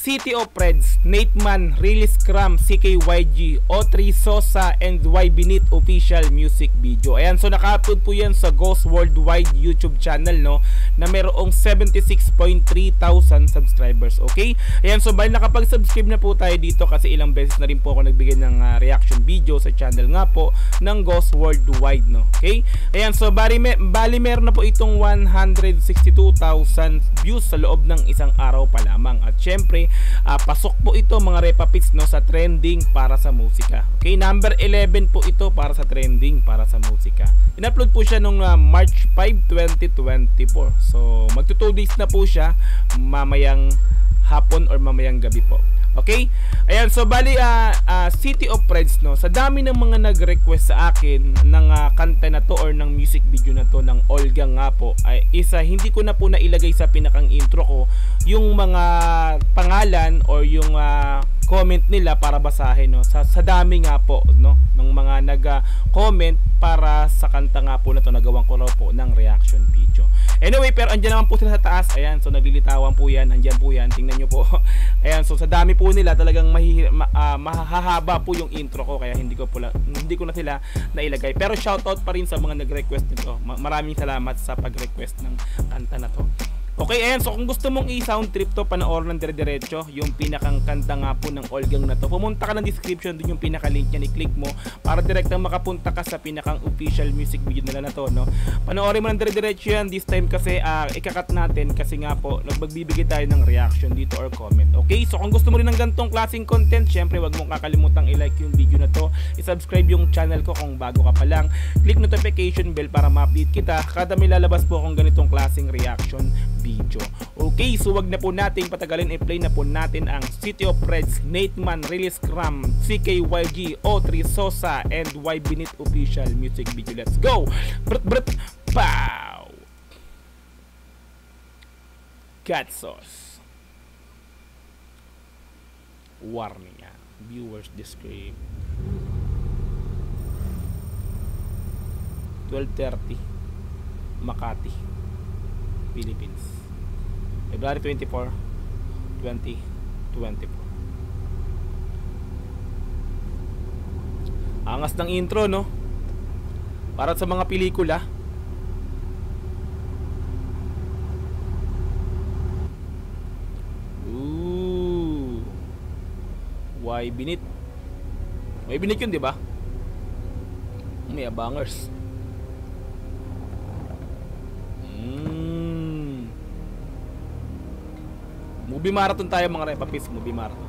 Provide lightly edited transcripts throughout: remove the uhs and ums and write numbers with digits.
City of Reds, Nateman, Really Scrum, CKYG, O3 Sosa, and Y Binit official music video. Ayan, so naka-upload po yan sa Ghost Worldwide YouTube channel, no, na merong 76.3 thousand subscribers. Okay? Ayan, so bali nakapag-subscribe na po tayo dito kasi ilang beses na rin po ako nagbigay ng reaction video sa channel nga po ng Ghost Worldwide, no. Okay? Ayan, so bali meron na po itong 162,000 views sa loob ng isang araw pa lamang. At syempre, pasok po ito mga repapits, no, sa trending para sa musika. Okay, number 11 po ito para sa trending para sa musika. In-upload po siya nung March 5, 2024. So magto 2 days na po siya mamayang hapon or mamayang gabi po. Okay? Ayan, so bali City of Reds, no, sa dami ng mga nag-request sa akin ng kanta na to or ng music video na to ng Olga nga po, ay hindi ko na po nailagay sa pinakang intro ko yung mga pangalan or yung comment nila para basahin, no, sa dami nga po, no, ng mga nag-comment para sa kanta nga po na to, nagawan ko raw po ng reaction video. Anyway, pero andyan naman po sila sa taas. Ayan, so naglilitawan po yan, andyan po yan, tingnan nyo po. Ayan, so sa dami po nila talagang mahahaba po yung intro ko, kaya hindi ko na sila nailagay. Pero shoutout pa rin sa mga nag-request nito. Maraming salamat sa pag-request ng kanta na to. Okay, ayan, so kung gusto mong i-sound trip to, panoorin ng dire-diretso yung pinakang kanta nga po ng Olgang na to. Pumunta ka ng description, dun yung pinaka-link niyan, i-click mo para direktang makapunta ka sa pinakang official music video nila na to, no. Panoorin mo ng dire-diretso yan. This time kasi ikakat natin kasi nga po magbibigay tayo ng reaction dito or comment. Okay, so kung gusto mo rin ng ganitong klaseng content, syempre wag mong kakalimutang i-like yung video na to, i-subscribe yung channel ko kung bago ka pa lang, click notification bell para ma-update kita kada may lalabas po akong ganitong klaseng reaction video. Okay, so wag na po nating patagalin, i-play na po natin ang City of Reds, Nateman, Really Scrum, CKYG, O3 Sosa, and Y Binit official music video. Let's go! Brut brut pow! Cat sauce. Warning yan. Viewers discreet. 12:30 Makati, Philippines, February 24, 2024. Angas ng intro, no? Para sa mga pelikula. Ooh. Y Binit. Y Binit yun, di ba? May abangers. Movie marathon tayo mga repapis, movie marathon.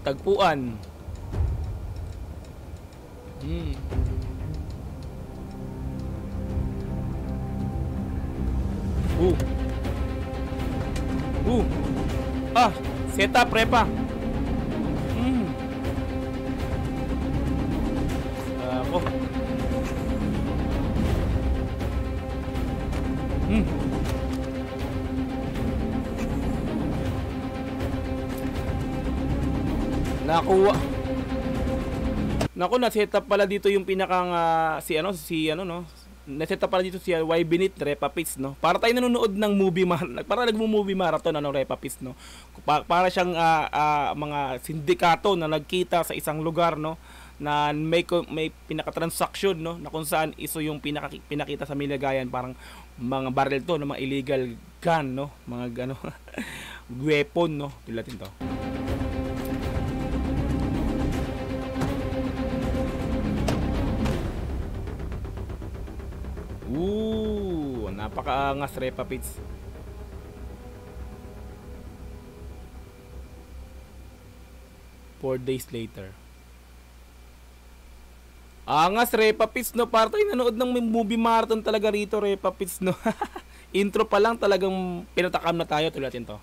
Tagpuan. Setup repa. Ako. Nakuha. Naku, na-setup pala dito yung pinakang na-setup pala dito si Y Binit Repapits, no. Para tayo nanonood ng movie para nagmo-movie marathon Repapits, no. Para siyang mga sindikato na nagkita sa isang lugar, no, na may pinaka-transaction, no, na kung saan iso yung pinakita sa milagayan, parang mga barrel to, no, mga illegal gun, no, mga weapon, no. Tilatin to. Napakaangas Repapits. Four days later. Angas Repapits, no. Para tayo nanood ng movie marathon talaga rito, Repapits, no. Intro pa lang talagang pinatakam na tayo. Tulatin to.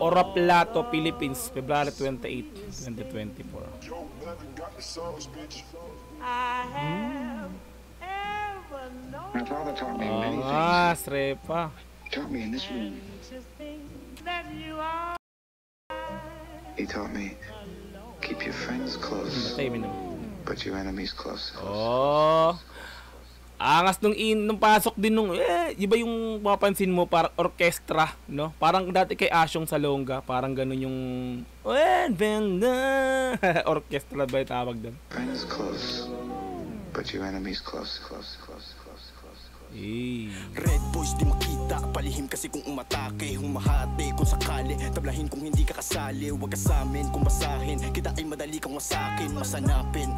Oraplato, Philippines, February 28, 2024. My father taught me many things. Repa. He taught me in this room. He taught me, keep your friends close, Batay, minum. but your enemies close. Oh. Angas nung pasok din nung iba yung mapapansin mo parang orkestra, no? Parang dati kay Asyong Salonga, parang ganun yung orkestra ba yung tawag doon? Friends close, but your enemies close, close, close, close, close, close. Red boys di makita, palihim kasi kung umatake, humahati kung sakali, tablahin kung hindi ka kasali, wag ka sa amin kung basahin, kita ay madali kang masakin, masanapin.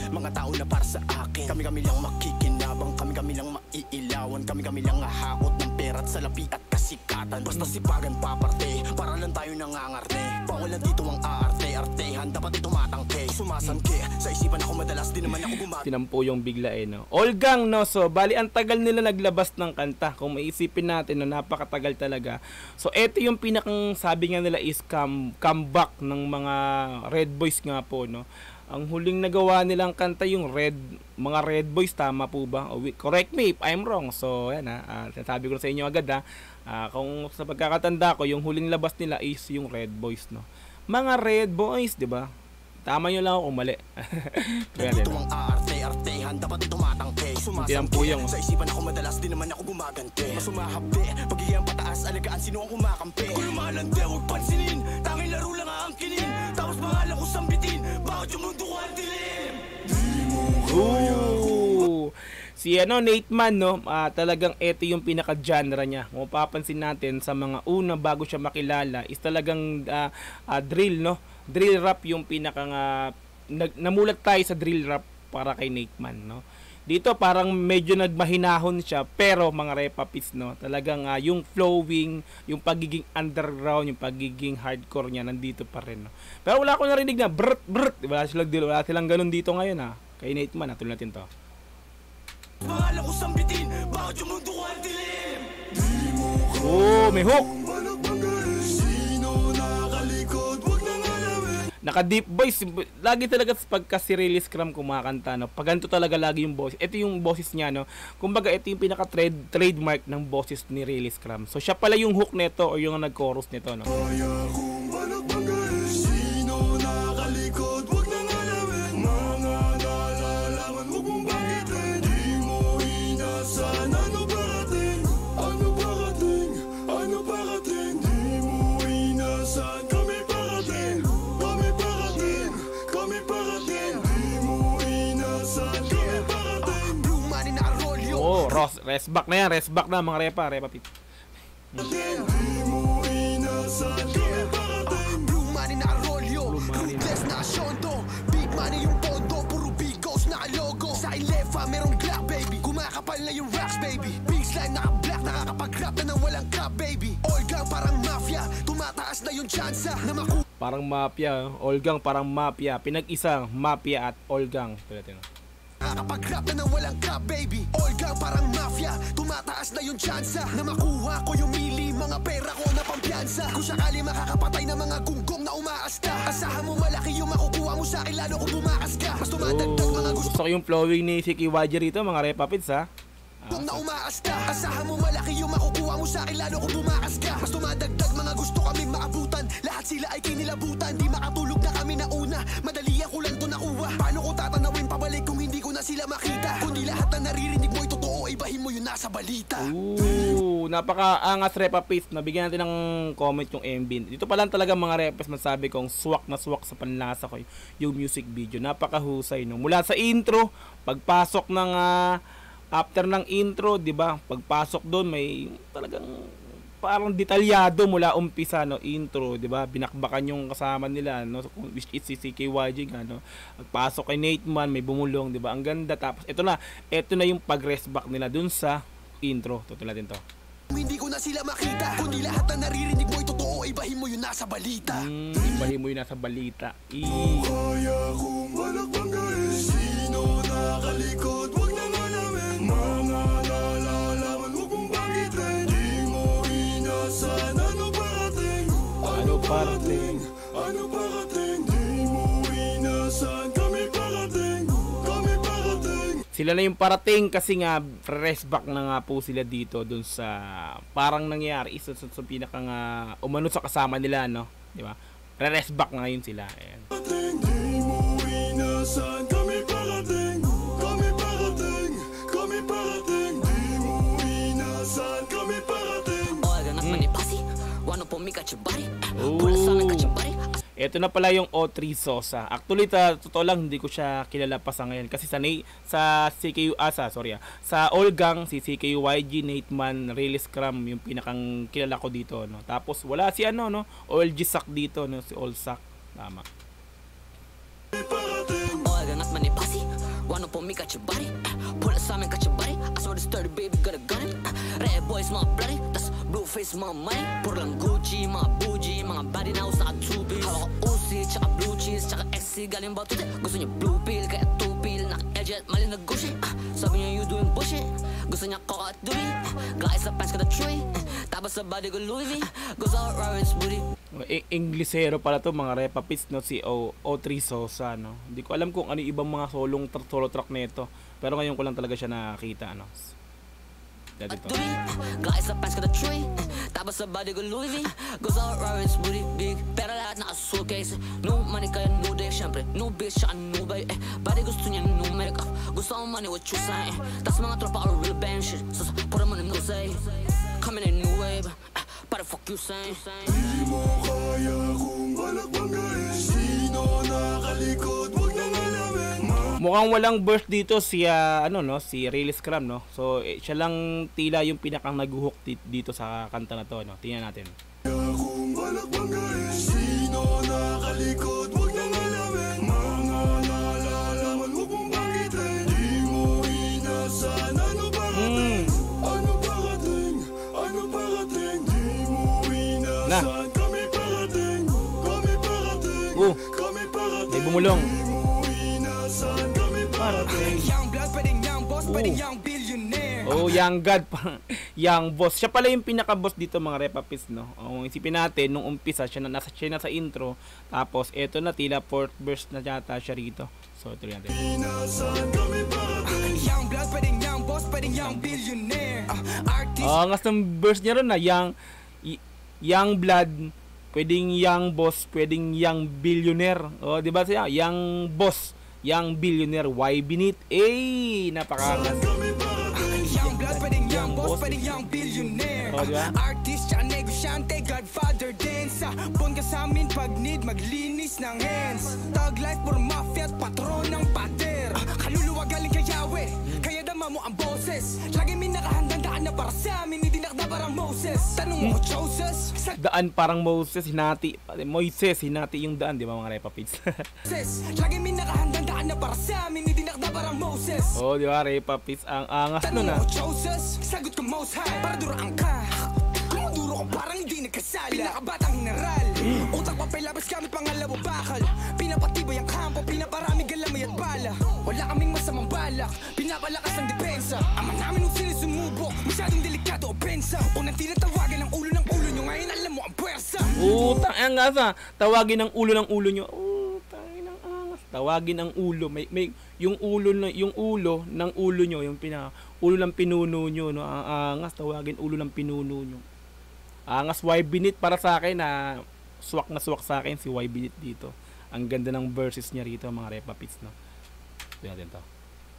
Mga tao na para sa akin, kami-kami lang makikinabang, kami-kami lang maiilawan, kami-kami lang ahakot ng pera at salapi at kasikatan. Basta sipagan paparte, para lang tayo nangangarte. Pawalan dito ang aarte-artehan, dapat ito matangke. Sumasangke, sa isipan ako madalas, di naman ako gumag... Tinampo yung bigla no. Olgang, no? So, bali ang tagal nila naglabas ng kanta. Kung maisipin natin, no, napakatagal talaga. So, eto yung pinakang sabi nga nila is comeback ng mga Red Boys nga po, no. Ang huling nagawa nilang kanta yung mga Red Boys, tama po ba? Correct me if I'm wrong. So, yan sabi ko sa inyo agad kung sa pagkakatanda ko, yung huling labas nila is yung Red Boys, no. Mga Red Boys, 'di ba? Tama nyo lang ako kung mali. Dito ang aarte-artehan, dapat ito matangke. Sumasangke, sa isipan ako madalas, di naman ako gumagante. Masumahapde, pagiging pataas, alagaan sino ang kumakampi. Kung lumalande, huwag pansinin, tanging laro lang aangkinin. Tapos pangalan ko sambitin, bakit yung mundo ko ang dilim? Si Nate Man, no, talagang ito yung pinaka-genre niya. Kung papansin natin sa mga una bago siya makilala is talagang drill, no. Drill rap yung pinaka namulat tayo sa drill rap para kay Nate Man, no. Dito parang medyo nagmahinahon siya, pero mga repapis, no, talagang yung flowing, yung pagiging underground, yung pagiging hardcore niya nandito pa rin, no. Pero wala akong narinig na brrt brrt, wala silang ganun dito ngayon kay Nate Man. Tuloy natin to. Pangalan ko sambitin, bakit yung mundo ko ang dilim? May hook. Naka deep voice. Lagi talaga pagka si Release Cram kumakanta, no, pag ganito talaga lagi yung boses. Ito yung boses niya, no. Kumbaga ito yung pinaka trademark ng boses ni Release Cram. So siya pala yung hook nito o yung nag-chorus nito, no. Resback na yan, resback na mga repa pit. Blue money na rolyo, Ruthless na asyondo, big money yung pondo, puro bigos na logo. Sa ilefa merong Glock baby, kumakapal na yung racks baby. Baseline naka-black, nakakapag-rap na nang walang cap baby. Olgang parang mafia, tumataas na yung tsansa na maku... Parang mafia, Olgang parang mafia, pinag-isang mafia at Olgang. Nakakapag-rap na nang walang cap baby. Olgang parang mafia, tumataas na yung tsansa na makuha ko yung mili, mga pera ko na pampiyansa. Kung sakali makakapatay na mga gunggong na umaasta, asahan mo malaki yung makukuha mo sa akin lalo kung bumakas ka. Mas tumadagdag mga gusto ko yung flowing ni Siki YG rito mga repapits kung na umaas ka, asahan mo malaki yung makukuha mo sa akin lalo kung bumakas ka. Mas tumadagdag mga gusto kaming maabutan, lahat sila ay kinilabutan. Di makatulog na kami na una, madali ako lang to nakuha. Paano ko tatanawin pabalik kung hindi ko na sila makita? Kundi lahat na naririnig mo ay totoo, ibahin mo yun nasa balita. Napaka-angas repapits. Nabigyan natin ng comment yung MB. Dito pa lang talaga mga repapits masabi kong swak na swak sa panlasa ko yung music video. Napakahusay, no. Mula sa intro, pagpasok ng after ng intro, 'di ba? Pagpasok doon may talagang parang detalyado mula umpisa, no, intro, 'di ba? Binakbakan yung kasama nila, no, which is si CKYG, no. Pagpasok kay Nate Man, may bumulong, 'di ba? Ang ganda. Tapos ito na yung pag-rest back nila dun sa intro. Tutulan natin to. Hindi ko na sila makita, kundi lahat na naririnig mo ay totoo, ibahin mo yun nasa balita. Ibahin mo yun nasa balita. Kaya kung malakbang guys, sino nakalikod, wag na nalamin. Mga nalalaman, huwag mong banggitin. Di mo inasan, ano parating? Ano parating? Ano parating? Di mo inasan, kami parating. Kami parating. Sila na yung parating kasi nga rest back na nga po sila dito dun sa parang nangyari isa sa pinaka umano sa kasama nila, no, di ba? Re-rest back na ngayon sila. Ayan. Di mo inasan, kami parating, kami parating, kami parating. Di mo inasan, kami parating. Ito na pala yung O3 Sosa. Actually, totoo lang, hindi ko siya kilala pa sa ngayon. Kasi sa CKU Asa, sa Olgang, si CKYG, Nateman, Really Scrum, yung pinakang kilala ko dito, no. Tapos wala si OLG Sak dito, no, si Olsak. Tama. Blue face mga money, puro lang Gucci, mga bougie, mga body na usa ka tubi. Hawak ka Uzi, tsaka blue cheese, tsaka XC galing ba tuti. Gusto niya blue pill, kaya two pill, naka-edge at mali nag-gushi. Sabi niya you doing bullshit, gusto niya coca at duri. Guys sa pants ka na Troy, tapos sa body ko Louis V. Goes out Robert's booty. Inglesero pala to mga repapits, no, si O3 Sosa, no. Hindi ko alam kung ano yung ibang mga solo track nito, pero ngayon ko lang talaga siya nakita, no. Dito. Guys sa pants ka na Troy, tapos sa body ko Louis V. Goes out Robert's booty big, pero lahat naka-suitcase. No money kaya no day, syempre no bitch tsaka no bay. Body gusto niya no makeup, gusto ko money what you say. Tas mga tropa are real band shit, so put them on the no say. Coming in new wave, but the fuck you say. Di mo kaya kung balak banggain, sino nakalikod, wag nang alamin. Mukhang walang burst dito si si Really Scrum, no. So siya lang tila yung pinakang nag-hook dito sa kanta na to, no. Tingnan natin. Kung balak banggain, sino nakalikod, wag nang alamin. Mga nalalaman, huwag mong banggitin. Di mo inasan, ano parating? Ano parating? Ano parating? Di mo inasan, kami parating, kami parating, kami parating. May bumulong. Oh, Young God, Young Boss. Siya pala yung pinaka-boss dito mga repapits, no. Isipin natin nung umpisa siya na sa intro, tapos eto na tila fourth verse na yata siya rito. So ito natin. Young blood, pwedeng young boss, pwedeng young billionaire. Artist. Ang ng verse niya ron na young blood, pwedeng young boss, pwedeng young billionaire. Oh, di ba siya? Young boss, young billionaire, why beneath? Napakangas. Young blood, pwedeng young boss, pwedeng young billionaire. Oh, diba? Artist, tsaka negosyante, godfather din. Sa buwan ka sa amin pag need maglinis ng hands. Thug life, puro mafia at patron ng pader. Kaluluwa galing kay Yahweh, kaya dama mo ang boses. Lagi may nakahandang daan na para sa amin, hindi nakda parang Moses. Tanong mo, Joseph, Daan parang Moses, Moises, hinati yung daan, di ba mga repapits? lagi may nakahandang daan na para sa amin, hindi nakda parang Moses. Oh, di ba repapits, ang angas nun Tanong mo, Joseph, sagot ko most high, para duraan ka. Kung duro ka parang hindi nagkasala. Pinakabatang general, utak pa labas gamit pangalawa bakal. Pinapatibay ang kampo, pinaparami galamay at bala. Wala kaming masamang balak, pinapalakas ang depensa. Ama namin nung sinisumubok, masyadong delikado o pensa. Unang tinatawagan ng ulo nyo, ngayon alam mo ang puwersa. Utang angas tawagin ang ulo ng ulo nyo. Tangin ang angas. Tawagin ang ulo. May yung ulo ng ulo nyo, yung ulo ng pinuno nyo, no. Ang angas, tawagin ulo ng pinuno nyo. Angas. Y Binit para sa akin na swak sa akin si Y Binit dito. Ang ganda ng verses niya rito mga repapits, no. Tignan natin to.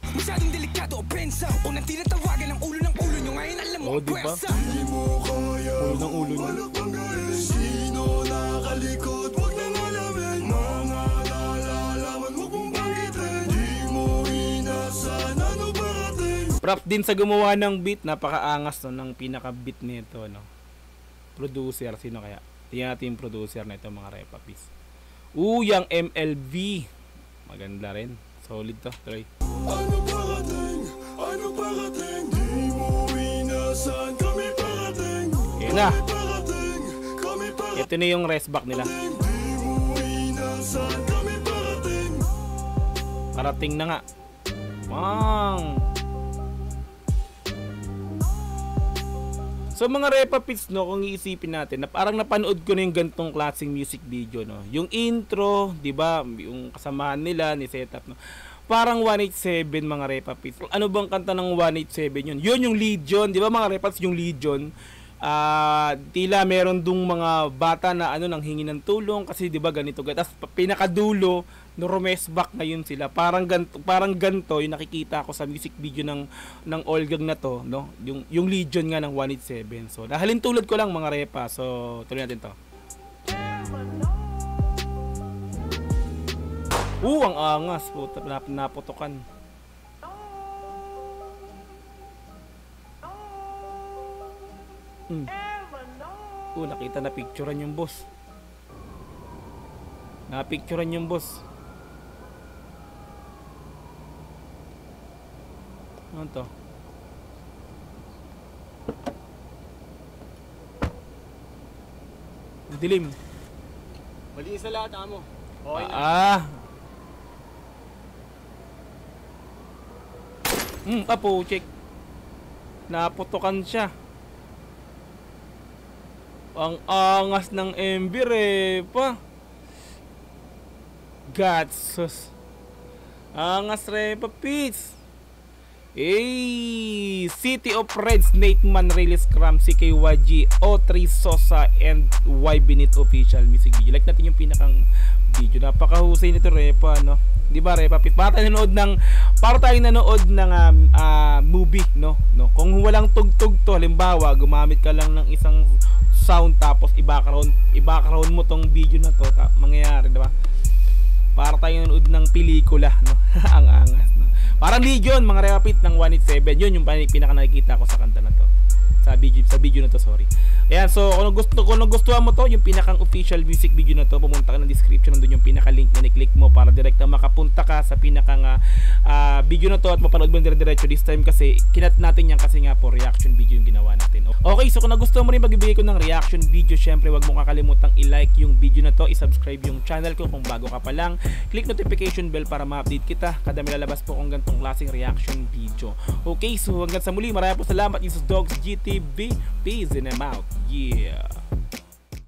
Masyadong delikado o pensa. Unang tinatawagan ng ulo nyo, ngayon alam mo ang diba? puwersa. Di mo kaya Ulo ng ulo nyo. balak banggain, sino nakalikod, wag nang alamin. Mga nalalaman, huwag mong banggitin. Di mo inasan, ano parating? Props din sa gumawa ng beat, napakaangas, no, ng pinaka-beat nito, no. Producer, sino kaya? Tingnan natin yung producer na ito mga repapis. Yang MLV. Maganda rin. Solid to, try. Ano parating? Ano parating? Di mo inasan, kami parating. Yan na. Parating, kami parating. Ito na yung rest back nila. Di mo inasan, kami parating. Parating na nga. Mang. So mga repapits, no, kung iisipin natin, na parang napanood ko na yung gantong klaseng music video, no. Yung intro, 'di ba, yung kasamahan nila ni setup, no. Parang 187 mga repapits. Ano bang kanta ng 187 yun? Yun yung Legion, 'di ba mga repapits, yung Legion. tila meron dung mga bata na nang hingi ng tulong kasi 'di ba ganito. Tapos pinakadulo no rumesback ngayon sila. Parang ganto yung nakikita ko sa music video ng Olgang na to, no? Yung Legion nga ng 187. So nahalin tulad ko lang mga repa. So tuloy natin to. Ang angas, puta, naputokan. Nakita na picturean yung boss. Napicturean yung boss. Ano to? Dilim. Mali sa lahat, amo. Okay na. Apo, check. Naputokan siya. Ang angas ng MB, repa. Gatsos. Angas, repa, Pits. City of Reds, Nateman, Release Cram, CKYG, O3 Sosa, and Y Binit official music video. Like natin yung pinakang video. Napakahusay nito, repa, no? Di ba, repa, Pits? Para tayo nanood ng movie, no? Kung walang tugtog to, halimbawa, gumamit ka lang ng isang sound tapos i-background mo tong video na to, mangyayari, di ba? Para tayo nanood ng pelikula, no? Ang angas, no? Parang Legion, mga reapit ng 187. Yun yung pinaka nakikita ko sa kanta na to. Sa video na to, sorry. Ayan, so kung nagustuhan mo to, yung pinakang official music video na to, pumunta ka ng description, nandun yung pinaka-link na i-click mo para direkta makapunta ka sa pinakang video na to at mapanood mo dire-diretso this time kasi kinat natin yan kasi nga po reaction video yung ginawa natin. Okay, so kung nagustuhan mo rin magbibigay ko ng reaction video, syempre wag mo kakalimutang i-like yung video na to, i-subscribe yung channel ko kung bago ka pa lang, click notification bell para ma-update kita kada may lalabas po kung ganitong klaseng reaction video. Okay, so hanggang sa muli, maraming po salamat. This is Dogs GTV. Peace and I'm out. Yeah.